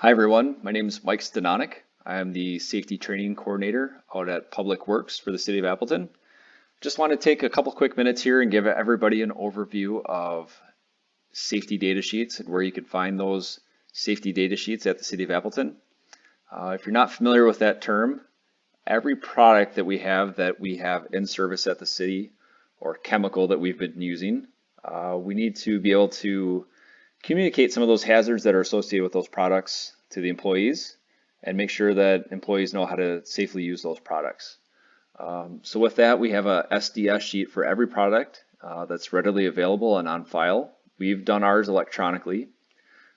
Hi everyone, my name is Mike Stanonik. I am the Safety Training Coordinator out at Public Works for the City of Appleton. Just want to take a couple quick minutes here and give everybody an overview of safety data sheets and where you can find those safety data sheets at the City of Appleton. If you're not familiar with that term, every product that we have in service at the city or chemical that we've been using, we need to be able to communicate some of those hazards that are associated with those products to the employees and make sure that employees know how to safely use those products. So with that, we have a SDS sheet for every product that's readily available and on file. We've done ours electronically.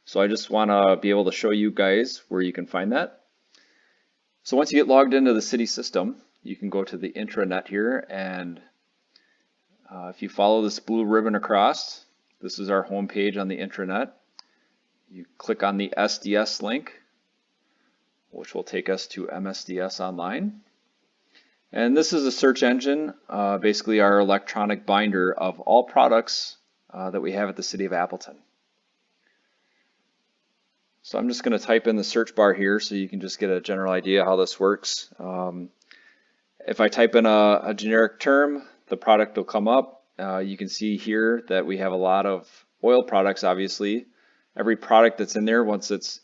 So I just want to be able to show you guys where you can find that. So once you get logged into the city system, you can go to the intranet here, and if you follow this blue ribbon across, this is our home page on the intranet. You click on the SDS link, which will take us to MSDS Online. And this is a search engine, basically our electronic binder of all products that we have at the City of Appleton. So I'm just going to type in the search bar here so you can just get a general idea how this works. If I type in a generic term, the product will come up. You can see here that we have a lot of oil products, obviously. Every product that's in there, once it's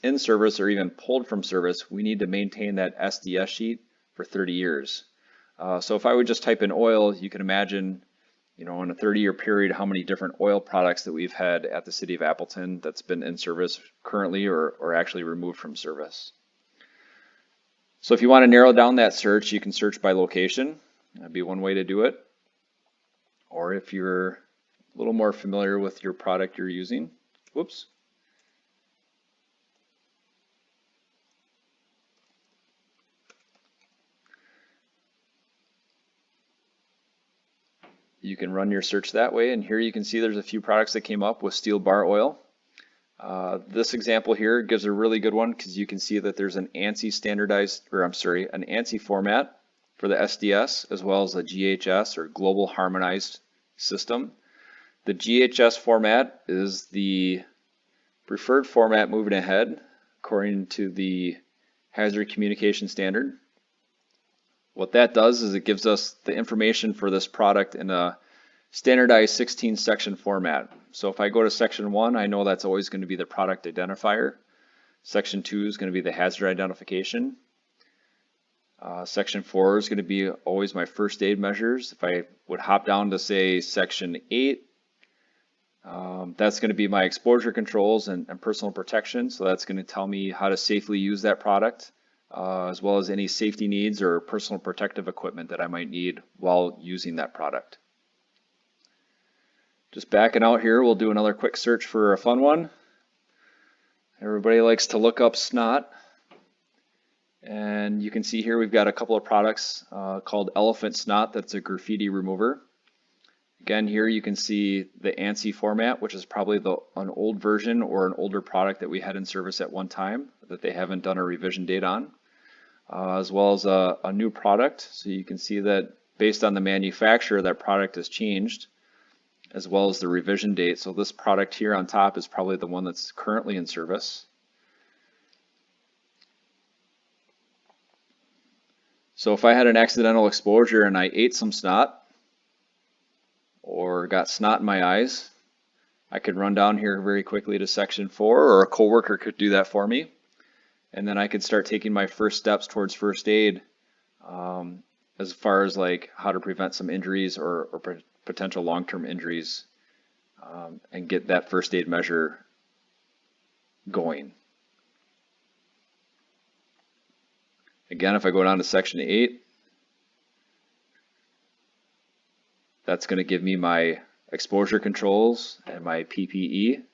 in service or even pulled from service, we need to maintain that SDS sheet for 30 years. So if I would just type in oil, you can imagine, in a 30-year period, how many different oil products that we've had at the City of Appleton that's been in service currently or actually removed from service. So if you want to narrow down that search, you can search by location. That'd be one way to do it. Or if you're a little more familiar with your product you're using, you can run your search that way, and here you can see there's a few products that came up with steel bar oil. This example here gives a really good one because you can see that there's an ANSI an ANSI format for the SDS as well as a GHS or Global Harmonized System. The GHS format is the preferred format moving ahead according to the Hazard Communication Standard. What that does is it gives us the information for this product in a standardized 16 section format. So if I go to section 1, I know that's always going to be the product identifier. Section 2 is going to be the hazard identification. Section 4 is going to be always my first aid measures. If I would hop down to say section 8, that's going to be my exposure controls and personal protection. So that's going to tell me how to safely use that product, as well as any safety needs or personal protective equipment that I might need while using that product. Just backing out here, we'll do another quick search for a fun one. Everybody likes to look up snot. And you can see here we've got a couple of products called Elephant Snot. That's a graffiti remover. Again, here you can see the ANSI format, which is probably an old version or an older product that we had in service at one time that they haven't done a revision date on, as well as a new product. So you can see that based on the manufacturer, that product has changed, as well as the revision date. So this product here on top is probably the one that's currently in service. So if I had an accidental exposure and I ate some snot or got snot in my eyes, I could run down here very quickly to section 4, or a coworker could do that for me. And then I could start taking my first steps towards first aid as far as like how to prevent some injuries or potential long-term injuries and get that first aid measure going. Again, if I go down to section 8, that's going to give me my exposure controls and my PPE.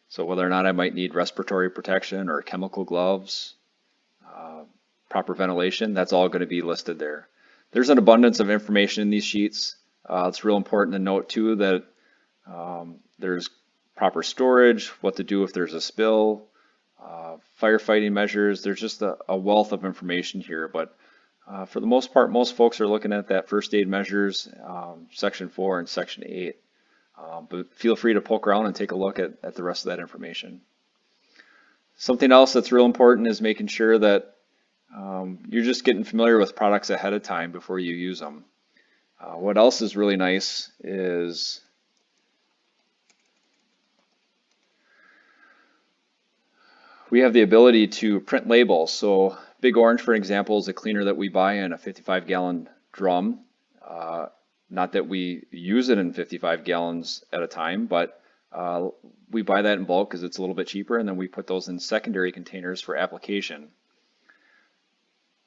So whether or not I might need respiratory protection or chemical gloves, proper ventilation, that's all going to be listed there. There's an abundance of information in these sheets. It's real important to note too that there's proper storage, what to do if there's a spill, firefighting measures. There's just a wealth of information here, but for the most part, most folks are looking at that first aid measures, section 4 and section 8. But feel free to poke around and take a look at the rest of that information. Something else that's real important is making sure that you're just getting familiar with products ahead of time before you use them. What else is really nice is we have the ability to print labels. So Big Orange, for example, is a cleaner that we buy in a 55-gallon drum. Not that we use it in 55 gallons at a time, but we buy that in bulk because it's a little bit cheaper, and then we put those in secondary containers for application.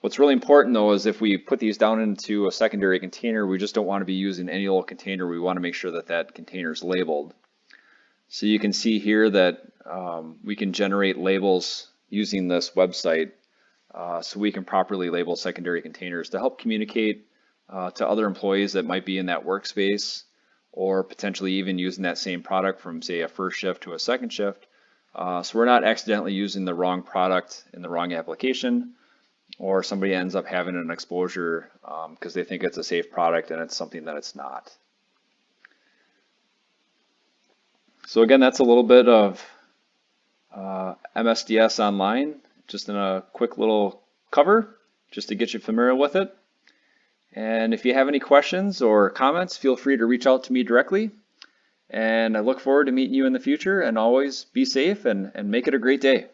What's really important though is if we put these down into a secondary container, we just don't want to be using any little container. We want to make sure that that container is labeled. So you can see here that we can generate labels using this website, so we can properly label secondary containers to help communicate to other employees that might be in that workspace, or potentially even using that same product from, say, a first shift to a second shift. So we're not accidentally using the wrong product in the wrong application, or somebody ends up having an exposure because they think it's a safe product and it's something that it's not. So again, that's a little bit of MSDS online, just in a quick little cover, just to get you familiar with it. And if you have any questions or comments, feel free to reach out to me directly. And I look forward to meeting you in the future, and always be safe and make it a great day.